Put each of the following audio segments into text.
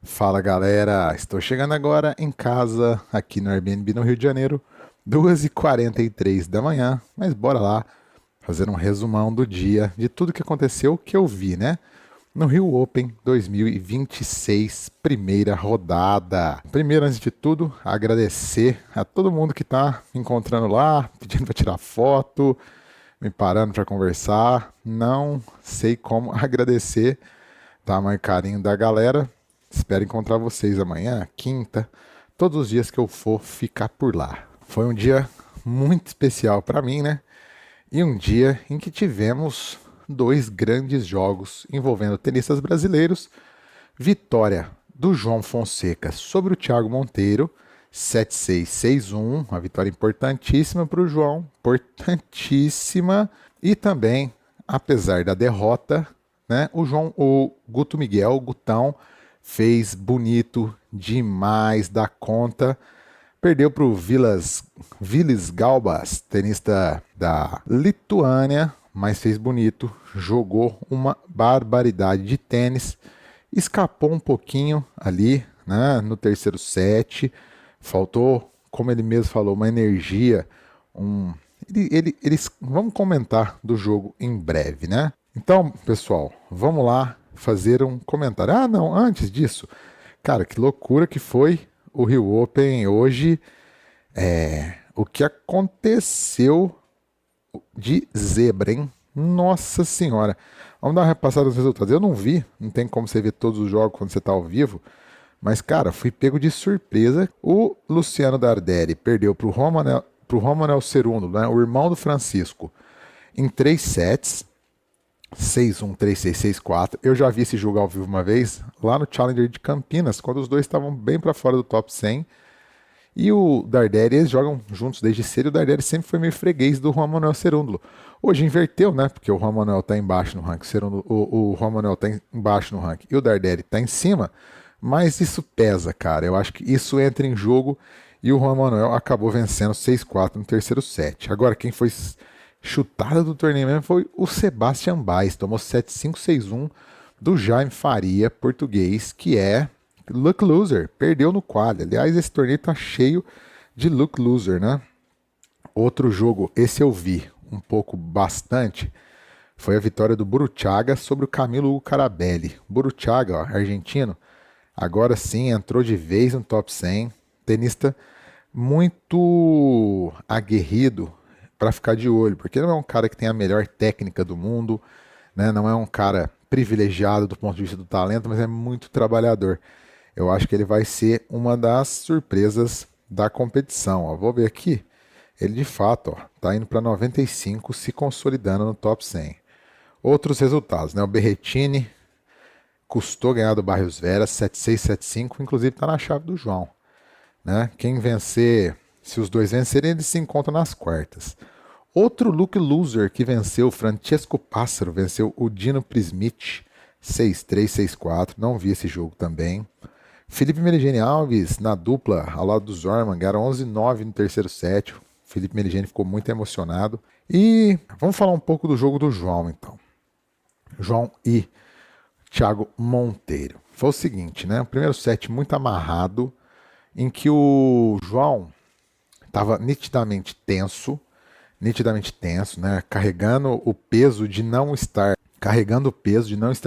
Fala galera, estou chegando agora em casa, aqui no Airbnb no Rio de Janeiro, 2h43 da manhã, mas bora lá fazer um resumão do dia, de tudo que aconteceu, que eu vi, né? No Rio Open 2026, primeira rodada. Primeiro, antes de tudo, agradecer a todo mundo que tá me encontrando lá, pedindo para tirar foto, me parando para conversar. Não sei como agradecer tamanho carinho da galera. Espero encontrar vocês amanhã, quinta, todos os dias que eu for ficar por lá. Foi um dia muito especial para mim, né? E um dia em que tivemos dois grandes jogos envolvendo tenistas brasileiros. Vitória do João Fonseca sobre o Thiago Monteiro, 7-6, 6-1, uma vitória importantíssima para o João, importantíssima. E também, apesar da derrota, né, o Guto Miguel, o Gutão, fez bonito demais da conta. Perdeu para o Vilis Galbas, tenista da Lituânia, mas fez bonito. Jogou uma barbaridade de tênis. Escapou um pouquinho ali, né, no terceiro set. Faltou, como ele mesmo falou, uma energia. Eles vamos comentar do jogo em breve, né? Então, pessoal, vamos lá fazer um comentário. Ah, não, antes disso, cara, que loucura que foi o Rio Open hoje. O que aconteceu de zebra, hein? Nossa Senhora. Vamos dar uma repassada nos resultados. Eu não vi, não tem como você ver todos os jogos quando você está ao vivo, mas, cara, fui pego de surpresa. O Luciano Darderi perdeu para o Romanel Cerundo, né, o irmão do Francisco, em 3 sets. 6-1, 3-6, 6-4. Eu já vi esse jogo ao vivo uma vez, lá no Challenger de Campinas, quando os dois estavam bem para fora do top 100. E o Darderi, eles jogam juntos desde cedo. O Darderi sempre foi meio freguês do Juan Manuel Cerúndulo. Hoje inverteu, né? Porque o Juan Manuel tá embaixo no ranking, o Juan Manuel tá embaixo no ranking e o Darderi tá em cima. Mas isso pesa, cara. Eu acho que isso entra em jogo e o Juan Manuel acabou vencendo 6-4 no terceiro set. Agora, quem foi chutada do torneio mesmo foi o Sebastian Baez. Tomou 7-5, 6-1 do Jaime Faria, português, que é Luck Loser, perdeu no quali. Aliás, esse torneio tá cheio de Luck Loser, né? Outro jogo, esse eu vi um pouco bastante, foi a vitória do Burruchaga sobre o Camilo Carabelli. Burruchaga, ó, argentino, agora sim entrou de vez no top 100. Tenista muito aguerrido para ficar de olho, porque não é um cara que tem a melhor técnica do mundo, né? Não é um cara privilegiado do ponto de vista do talento, mas é muito trabalhador. Eu acho que ele vai ser uma das surpresas da competição. Ó, vou ver aqui. Ele de fato está indo para 95, se consolidando no top 100. Outros resultados, né? O Berrettini custou ganhar do Barrios Veras 7-6, 7-5, inclusive está na chave do João, né? Quem vencer, se os dois vencerem, eles se encontram nas quartas. Outro Luke Loser que venceu, Francesco Pássaro, venceu o Dino Prismich 6-3, 6-4. Não vi esse jogo também. Felipe Meligeni Alves, na dupla, ao lado do Zorman, ganharam 11-9 no terceiro set. Felipe Meligeni ficou muito emocionado. E vamos falar um pouco do jogo do João, então. João e Thiago Monteiro. Foi o seguinte, né? O primeiro set muito amarrado, em que o João estava nitidamente tenso, né? Carregando o peso de não estar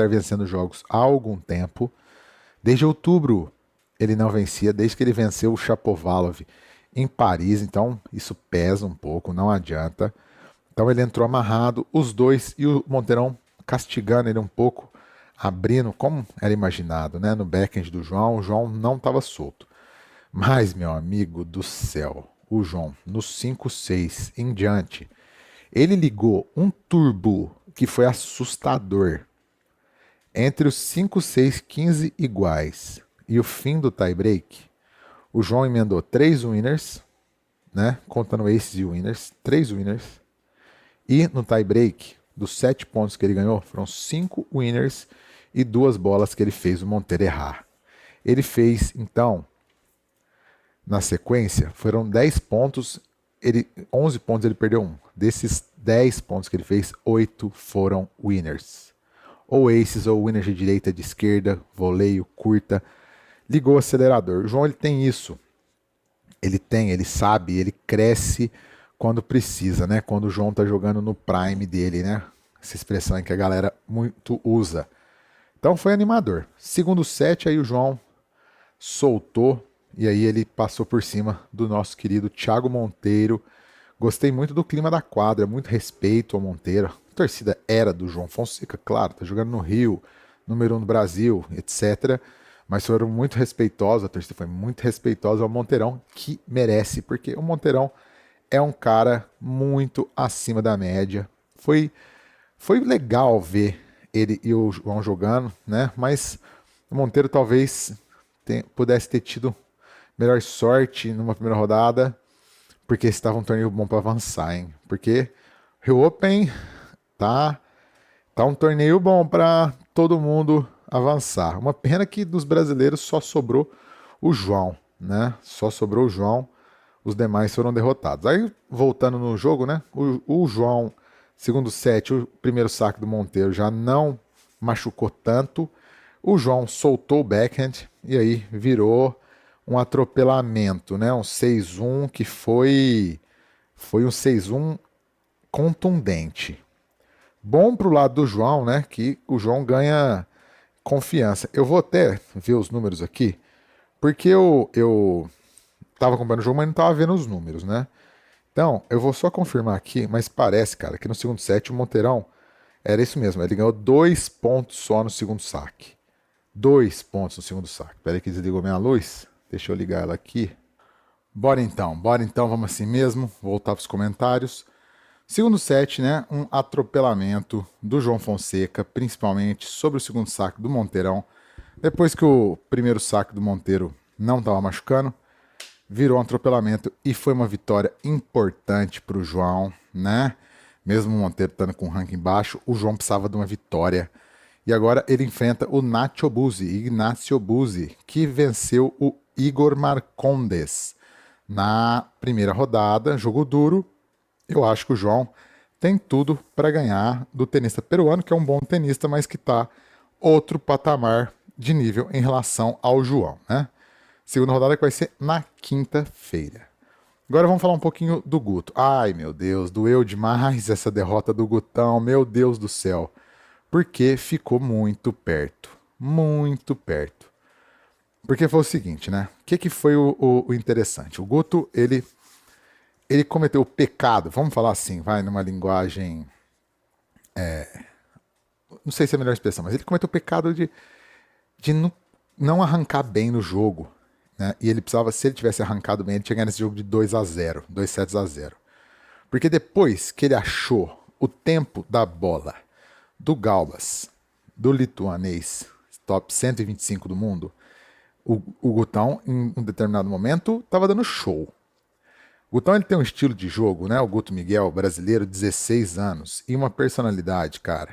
vencendo jogos há algum tempo. Desde outubro ele não vencia, desde que ele venceu o Shapovalov em Paris, então isso pesa um pouco, não adianta. Então ele entrou amarrado, os dois, e o Monteirão castigando ele um pouco, abrindo, como era imaginado, né, no backhand do João. O João não estava solto. Mas, meu amigo do céu, o João, no 5-6 em diante, ele ligou um turbo que foi assustador. Entre os 5, 6, 15 iguais e o fim do tie-break, o João emendou 3 winners, né? Contando aces e winners, 3 winners. E no tie-break, dos 7 pontos que ele ganhou, foram 5 winners e 2 bolas que ele fez o Monteiro errar. Ele fez, então, na sequência, foram 10 pontos, 11 pontos ele perdeu 1. Desses 10 pontos que ele fez, 8 foram winners. Ou aces, ou winners de direita, de esquerda, voleio, curta. ligou o acelerador. O João ele tem isso. Ele sabe, ele cresce quando precisa, né? Quando o João tá jogando no prime dele, né? Essa expressão aí que a galera muito usa. Então foi animador. Segundo set, aí o João soltou e aí ele passou por cima do nosso querido Thiago Monteiro. Gostei muito do clima da quadra, muito respeito ao Monteiro. A torcida era do João Fonseca, claro, tá jogando no Rio, número 1 do Brasil, etc. Mas foram muito respeitosos, a torcida foi muito respeitosa ao Monteirão, que merece, porque o Monteirão é um cara muito acima da média. Foi legal ver ele e o João jogando, né? Mas o Monteiro talvez pudesse ter tido melhor sorte numa primeira rodada, porque estava um torneio bom para avançar, hein? Porque o Rio Open tá, tá um torneio bom para todo mundo avançar. Uma pena que dos brasileiros só sobrou o João, né? Só sobrou o João, os demais foram derrotados. Aí, voltando no jogo, né? O João, segundo set, o primeiro saque do Monteiro já não machucou tanto. O João soltou o backhand e aí virou um atropelamento, né? Um 6-1 que foi um 6-1 contundente. Bom pro lado do João, né? Que o João ganha confiança. Eu vou até ver os números aqui, porque eu tava acompanhando o jogo, mas não tava vendo os números, né? Então, eu vou só confirmar aqui, mas parece, cara, que no segundo set o Monteirão era isso mesmo. Ele ganhou 2 pontos só no segundo saque. 2 pontos no segundo saque. Peraí que desligou minha luz. Deixa eu ligar ela aqui. Bora então, vamos assim mesmo. Voltar para os comentários. Segundo set, né? Um atropelamento do João Fonseca, principalmente sobre o segundo saque do Monteirão. Depois que o primeiro saque do Monteiro não estava machucando, virou um atropelamento e foi uma vitória importante para o João, né? Mesmo o Monteiro estando com o ranking baixo, o João precisava de uma vitória. E agora ele enfrenta o Ignacio Buzzi, que venceu o Igor Marcondes na primeira rodada, jogo duro. Eu acho que o João tem tudo para ganhar do tenista peruano, que é um bom tenista, mas que está outro patamar de nível em relação ao João, né? Segunda rodada que vai ser na quinta-feira. Agora vamos falar um pouquinho do Guto. Ai, meu Deus, doeu demais essa derrota do Gutão, meu Deus do céu. Porque ficou muito perto. Muito perto. Porque foi o seguinte, né? O que foi o interessante? O Guto, ele cometeu o pecado, vamos falar assim, vai numa linguagem. Não sei se é a melhor expressão, mas ele cometeu o pecado de não arrancar bem no jogo. Né? E ele precisava, se ele tivesse arrancado bem, ele tinha ganhado esse jogo de 2-0, 2 sets a 0. Porque depois que ele achou o tempo da bola do Galbas, do lituanês, top 125 do mundo, o Gutão, em um determinado momento, estava dando show. O Gutão ele tem um estilo de jogo, né? O Guto Miguel, brasileiro, 16 anos, e uma personalidade, cara.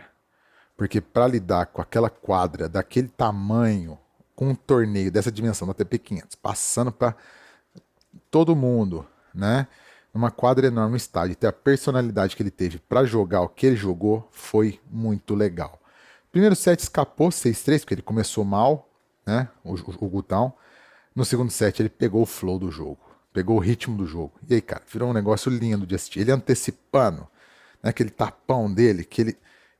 Porque para lidar com aquela quadra daquele tamanho, com um torneio dessa dimensão da TP500, passando para todo mundo, né? Numa quadra enorme no estádio, ter a personalidade que ele teve para jogar o que ele jogou foi muito legal. Primeiro set escapou 6-3, porque ele começou mal, né? O Gutão. No segundo set ele pegou o flow do jogo, pegou o ritmo do jogo. E aí, cara, virou um negócio lindo de assistir. Ele antecipando, né, aquele tapão dele, que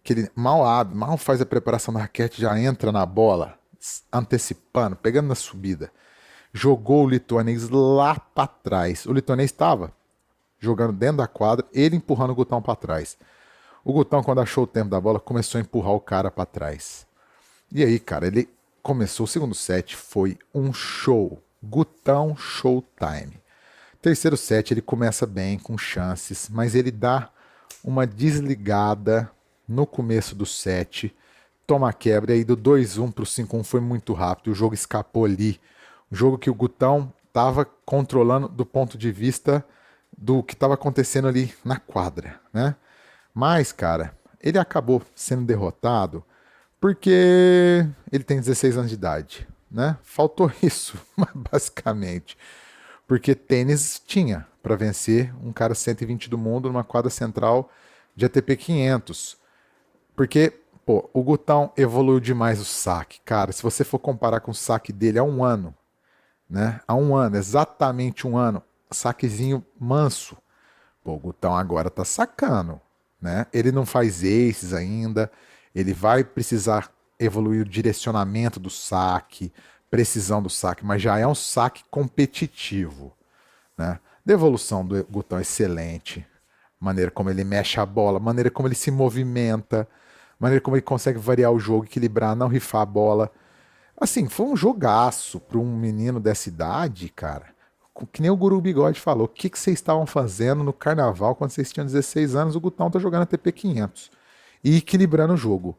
ele mal abre, mal faz a preparação da raquete, já entra na bola, antecipando, pegando na subida. Jogou o lituanês lá para trás. O lituanês estava jogando dentro da quadra, ele empurrando o Gutão para trás. O Gutão, quando achou o tempo da bola, começou a empurrar o cara para trás. E aí, cara, ele começou o segundo set, foi um show. Gutão Showtime. Terceiro set, ele começa bem, com chances, mas ele dá uma desligada no começo do set, toma a quebra, e aí do 2-1 pro 5-1 foi muito rápido, o jogo escapou ali. Um jogo que o Gutão estava controlando do ponto de vista do que estava acontecendo ali na quadra, né? Mas, cara, ele acabou sendo derrotado porque ele tem 16 anos de idade, né? Faltou isso, basicamente. Porque tênis tinha para vencer um cara 120 do mundo numa quadra central de ATP 500. Porque Pô, o Gutão evoluiu demais o saque. Cara, se você for comparar com o saque dele há um ano, né? Há um ano, exatamente um ano, saquezinho manso. Pô, o Gutão agora tá sacando, né? Ele não faz aces ainda, ele vai precisar evoluir o direcionamento do saque, precisão do saque, mas já é um saque competitivo, né? Devolução do Gutão é excelente, maneira como ele mexe a bola, maneira como ele se movimenta, maneira como ele consegue variar o jogo, equilibrar, não rifar a bola. Assim, foi um jogaço para um menino dessa idade, cara. Que nem o Guru Bigode falou. O que vocês estavam fazendo no carnaval quando vocês tinham 16 anos? O Gutão tá jogando a TP 500 e equilibrando o jogo.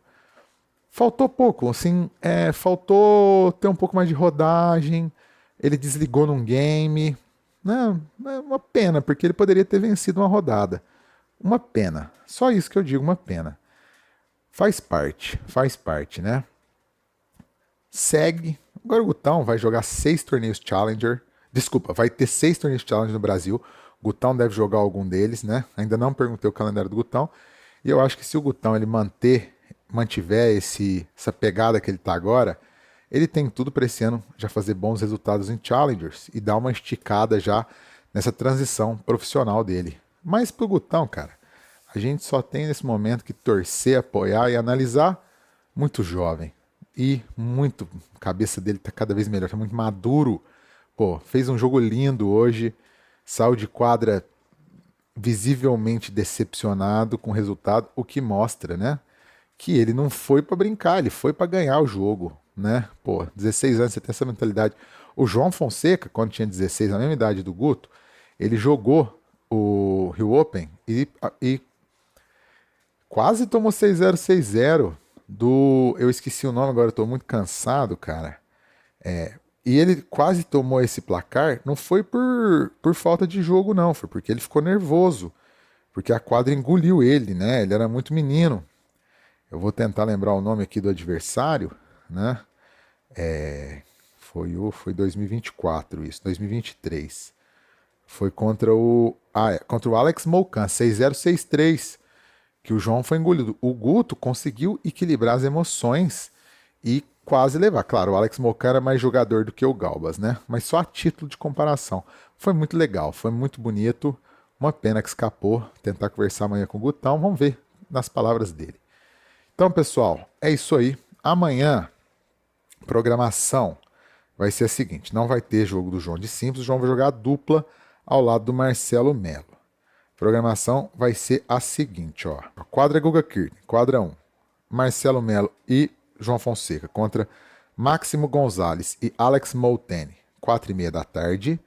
Faltou pouco, assim, faltou ter um pouco mais de rodagem. Ele desligou num game. Não, é uma pena, porque ele poderia ter vencido uma rodada. Uma pena. Só isso que eu digo, uma pena. Faz parte, né? Segue. Agora o Gutão vai jogar 6 torneios Challenger. Desculpa, vai ter 6 torneios Challenger no Brasil. O Gutão deve jogar algum deles, né? Ainda não perguntei o calendário do Gutão. E eu acho que se o Gutão ele mantiver essa pegada que ele tá agora, ele tem tudo para esse ano já fazer bons resultados em Challengers e dar uma esticada já nessa transição profissional dele. Mas pro Gutão, cara, a gente só tem nesse momento que torcer, apoiar e analisar. Muito jovem. E muito, a cabeça dele tá cada vez melhor, tá muito maduro. Pô, fez um jogo lindo hoje, saiu de quadra visivelmente decepcionado com o resultado, o que mostra, né, que ele não foi pra brincar, ele foi pra ganhar o jogo, né? Pô, 16 anos, você tem essa mentalidade. O João Fonseca, quando tinha 16, na mesma idade do Guto, ele jogou o Rio Open e quase tomou 6-0, 6-0 do. Eu esqueci o nome agora, eu tô muito cansado, cara. E ele quase tomou esse placar, não foi por falta de jogo, não, foi porque ele ficou nervoso. Porque a quadra engoliu ele, né? Ele era muito menino. Eu vou tentar lembrar o nome aqui do adversário, né? Foi 2024 isso, 2023. Foi contra o Alex Molcan, 6-0, 6-3, que o João foi engolido. O Guto conseguiu equilibrar as emoções e quase levar. Claro, o Alex Molcan era mais jogador do que o Galbas, né? Mas só a título de comparação. Foi muito legal, foi muito bonito. Uma pena que escapou. Tentar conversar amanhã com o Gutão. Vamos ver nas palavras dele. Então, pessoal, é isso aí. Amanhã, programação vai ser a seguinte: não vai ter jogo do João de Simples. O João vai jogar a dupla ao lado do Marcelo Melo. Programação vai ser a seguinte, ó. Quadra Guga Kirten, quadra 1. Marcelo Melo e João Fonseca contra Máximo Gonzalez e Alex Molteni, 4h30 da tarde.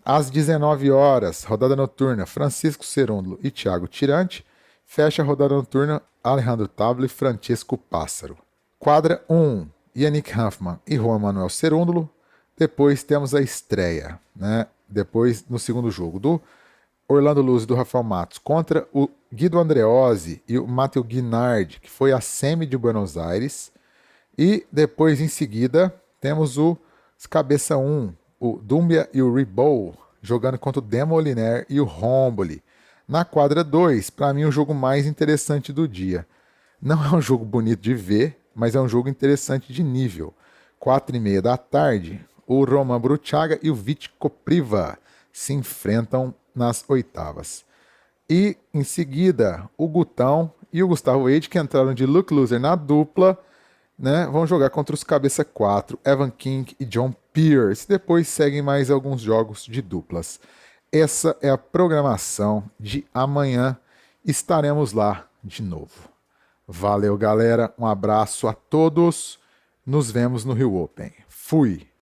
Às 19 horas, rodada noturna, Francisco Cerúndulo e Thiago Tirante. Fecha a rodada noturna, Alejandro Tablo e Francesco Pássaro. Quadra 1, Yannick Hanfmann e Juan Manuel Cerúndulo. Depois temos a estreia, né? Depois, no segundo jogo, do Orlando Luz e do Rafael Matos contra o Guido Andreozzi e o Matteo Guinardi, que foi a semi de Buenos Aires. E depois, em seguida, temos os cabeça 1, o Dumbia e o Ribot, jogando contra o Demoliner e o Romboli. Na quadra 2, para mim, o jogo mais interessante do dia. Não é um jogo bonito de ver, mas é um jogo interessante de nível. 4h30 da tarde, o Roman Bruchaga e o Vit Kopriva se enfrentam nas oitavas. E, em seguida, o Gutão e o Gustavo Wade, que entraram de Luke Loser na dupla, né, vão jogar contra os cabeça 4, Evan King e John Pierce. Depois seguem mais alguns jogos de duplas. Essa é a programação de amanhã. Estaremos lá de novo. Valeu, galera. Um abraço a todos. Nos vemos no Rio Open. Fui!